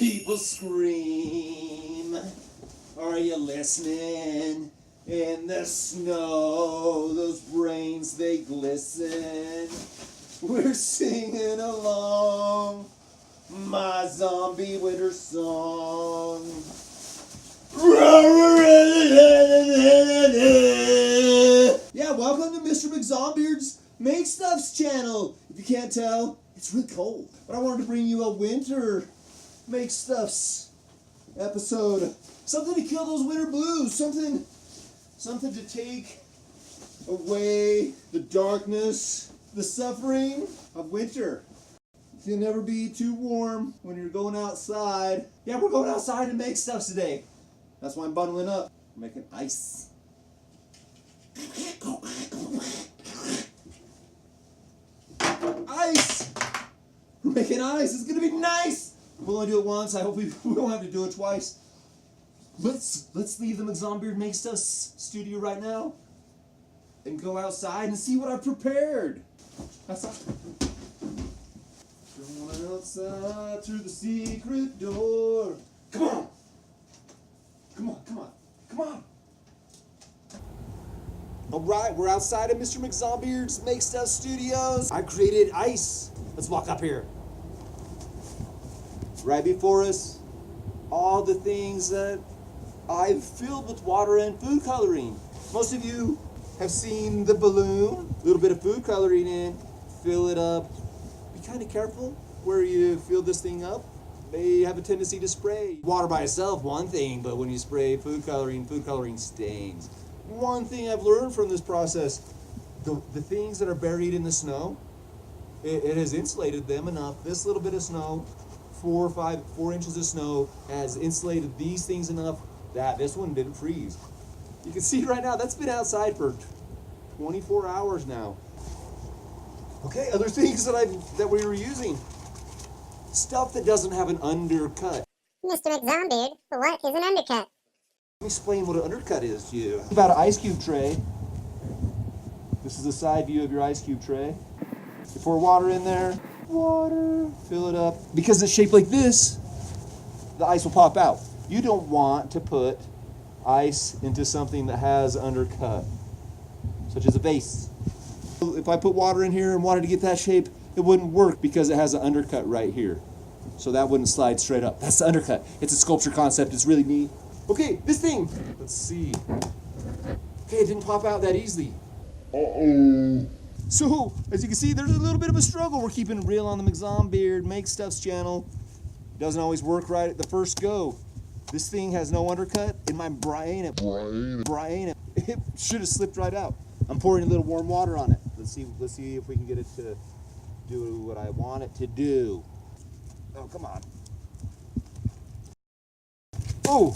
people scream. Are you listening? In the snow, those brains they glisten. We're singing along my zombie winter song. Yeah, welcome to Mr. McZombeard's Make Stuffs channel. If you can't tell, it's really cold. But I wanted to bring you a winter Make Stuffs episode. Something to kill those winter blues. Something to take away the darkness, the suffering of winter. You'll never be too warm when you're going outside. Yeah, we're going outside to make stuff today. That's why I'm bundling up. I'm making ice. Ice! We're making ice. It's gonna be nice. We'll only do it once. I hope we don't have to do it twice. Let's leave the McZombeard Make Stuff studio right now and go outside and see what I've prepared. Outside. Going outside through the secret door. Come on. Come on, come on, come on. All right, we're outside of Mr. McZombeard's Make Stuff Studios. I created ice. Let's walk up here. Right before us, all the things that I've filled with water and food coloring. Most of you have seen the balloon, a little bit of food coloring in, fill it up. Be kind of careful where you fill this thing up. They have a tendency to spray. Water by itself, one thing, but when you spray food coloring stains. One thing I've learned from this process, the things that are buried in the snow, it has insulated them enough. This little bit of snow, 4 inches of snow, has insulated these things enough that this one didn't freeze. You can see right now, that's been outside for 24 hours now. Okay, other things that we were using. Stuff that doesn't have an undercut. Mr. McZombeard, what is an undercut? Let me explain what an undercut is to you. About an ice cube tray. This is the side view of your ice cube tray. You pour water in there. Water. Fill it up. Because it's shaped like this, the ice will pop out. You don't want to put ice into something that has undercut, such as a vase. If I put water in here and wanted to get that shape, it wouldn't work because it has an undercut right here. So that wouldn't slide straight up. That's the undercut. It's a sculpture concept. It's really neat. Okay, this thing. Let's see. Okay, it didn't pop out that easily. Uh-oh. So, as you can see, there's a little bit of a struggle. We're keeping it real on the McZombeard Make Stuffs channel. Doesn't always work right at the first go. This thing has no undercut. In my brain, it should have slipped right out. I'm pouring a little warm water on it. Let's see if we can get it to do what I want it to do. Oh, come on. Oh!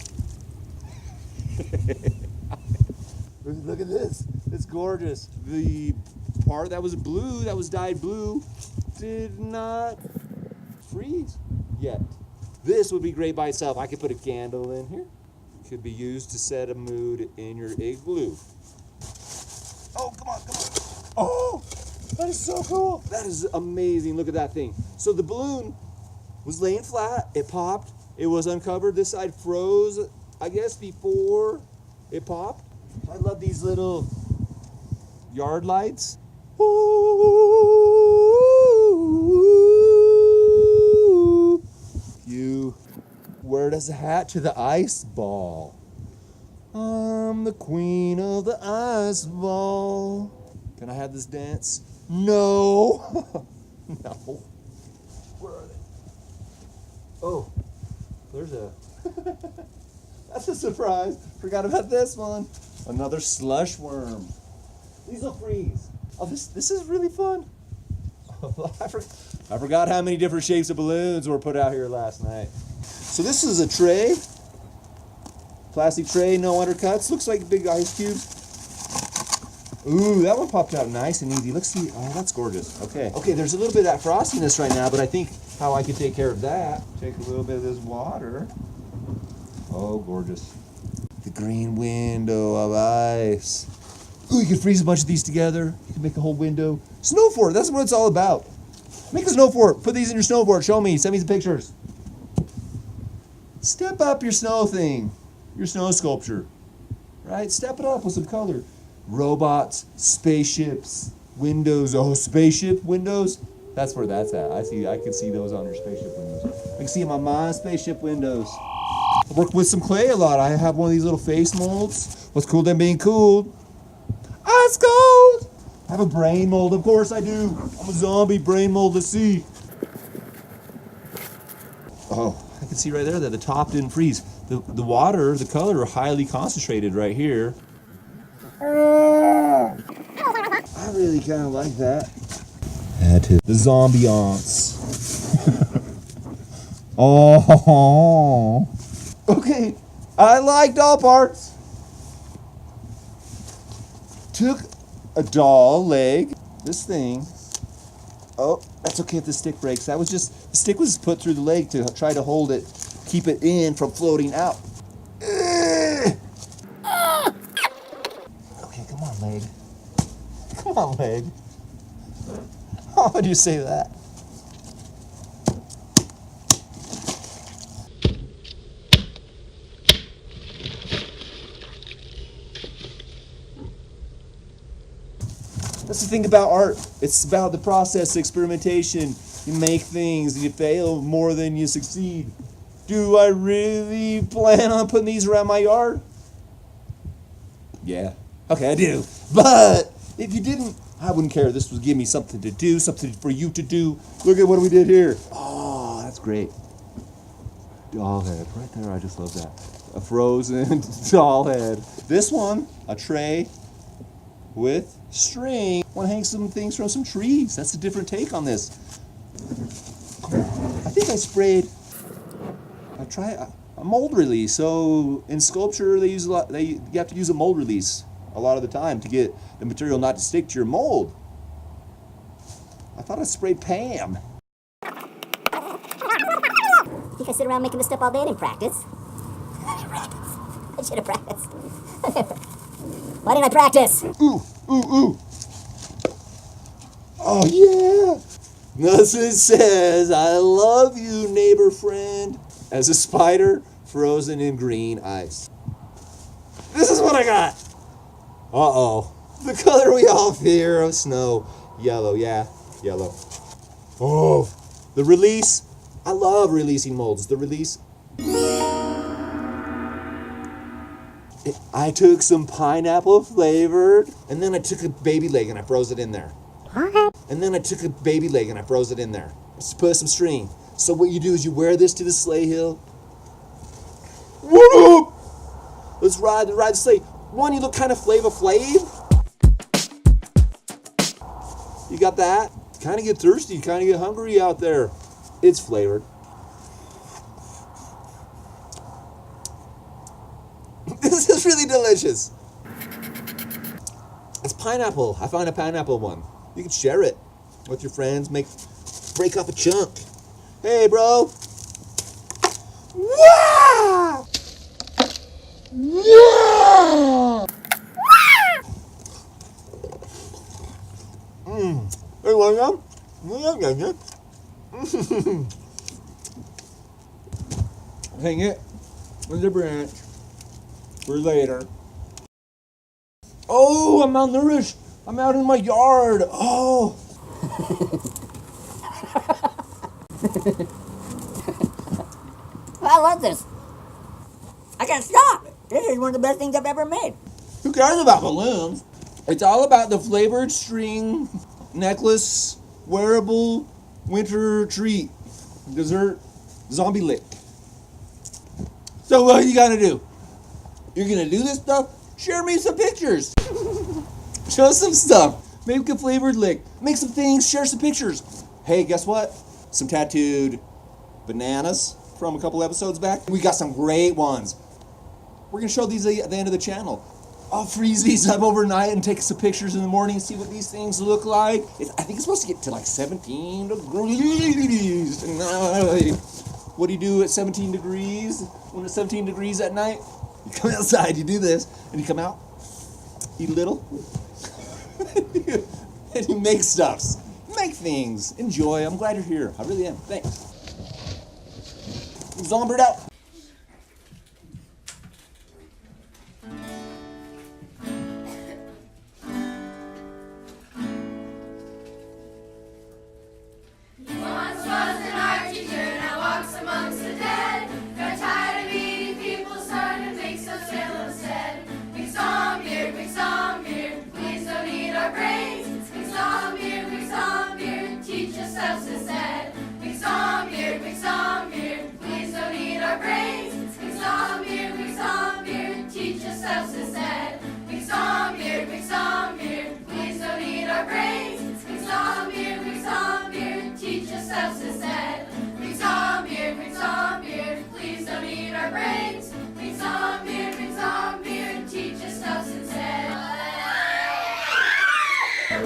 Look at this. It's gorgeous. The part that was blue, that was dyed blue, did not freeze yet. This would be great by itself. I could put a candle in here. It could be used to set a mood in your igloo. Oh, come on, come on. Oh, that is so cool. That is amazing. Look at that thing. So the balloon was laying flat. It popped. It was uncovered. This side froze, I guess, before it popped. I love these little yard lights. You wear it as a hat to the ice ball. I'm the queen of the ice ball. Can I have this dance? No. No. Where are they? Oh, there's a... That's a surprise. Forgot about this one. Another slush worm. These will freeze. Oh, this is really fun. I forgot how many different shapes of balloons were put out here last night. So this is a tray. Plastic tray, no undercuts. Looks like a big ice cube. Ooh, that one popped out nice and easy. Let's see. Oh, that's gorgeous. Okay. Okay, there's a little bit of that frostiness right now, but I think how I can take care of that, take a little bit of this water. Oh, gorgeous. The green window of ice. Ooh, you can freeze a bunch of these together. You can make a whole window. Snow fort, that's what it's all about. Make a snow fort. Put these in your snow fort. Show me. Send me some pictures. Step up your snow thing, your snow sculpture, right? Step it up with some color. Robots, spaceships, windows. Oh, spaceship windows. That's where that's at. I can see those on your spaceship windows. I can see them on my spaceship windows. I work with some clay a lot. I have one of these little face molds. What's cool than being cool? Ice cold! I have a brain mold, of course I do. I'm a zombie brain mold, let's see. Oh, I can see right there that the top didn't freeze. The water, the color are highly concentrated right here. I really kind of like that. Add to the zombie-ance. Oh. Okay, I like doll parts. Took a doll leg, this thing. Oh, that's okay if the stick breaks. That was just, the stick was put through the leg to try to hold it, keep it in from floating out. Okay, come on, leg. Come on, leg. How would you say that? That's the thing about art. It's about the process, experimentation. You make things and you fail more than you succeed. Do I really plan on putting these around my yard? Yeah. Okay, I do. But if you didn't, I wouldn't care. This would give me something to do, something for you to do. Look at what we did here. Oh, that's great. Doll head. Right there, I just love that. A frozen doll head. This one, a tray with string. I want to hang some things from some trees. That's a different take on this. I think I sprayed. I tried a mold release. So in sculpture, they use a lot. You have to use a mold release a lot of the time to get the material not to stick to your mold. I thought I sprayed Pam. I think I sit around making this stuff all day and didn't practice. I should have practiced. Why didn't I practice? Ooh, ooh, ooh. Oh, yeah. Nothing says, I love you, neighbor friend, as a spider frozen in green ice. This is what I got. Uh-oh. The color we all fear of snow. Yellow, yeah, yellow. Oh, the release. I love releasing molds. The release. I took some pineapple flavored, and then I took a baby leg and I froze it in there. And then I took a baby leg and I froze it in there. Just put some string. So what you do is you wear this to the sleigh hill. What up? Let's ride the sleigh. One, you look kind of Flava Flav. You got that? You kind of get thirsty, you kind of get hungry out there. It's flavored. This is really delicious. It's pineapple. I found a pineapple one. You can share it with your friends. Break off a chunk. Hey, bro. Wow! Yeah! Hey, want some? Hang it on the branch for later. Oh, I'm malnourished. I'm out in my yard. Oh. I love this. I can't stop. This is one of the best things I've ever made. Who cares about balloons? It's all about the flavored string necklace, wearable winter treat, dessert, zombie lick. So what you gotta do? You're gonna do this stuff? Share me some pictures. Show some stuff. Make a flavored lick. Make some things. Share some pictures. Hey, guess what? Some tattooed bananas from a couple episodes back. We got some great ones. We're gonna show these at the end of the channel. I'll freeze these up overnight and take some pictures in the morning and see what these things look like. I think it's supposed to get to like 17 degrees. What do you do at 17 degrees? When it's 17 degrees at night? You come outside, you do this, and you come out, eat a little, and you make stuffs. Make things. Enjoy. I'm glad you're here. I really am. Thanks. McZombeard out.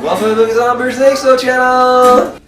Welcome to McZombeard's Expo channel!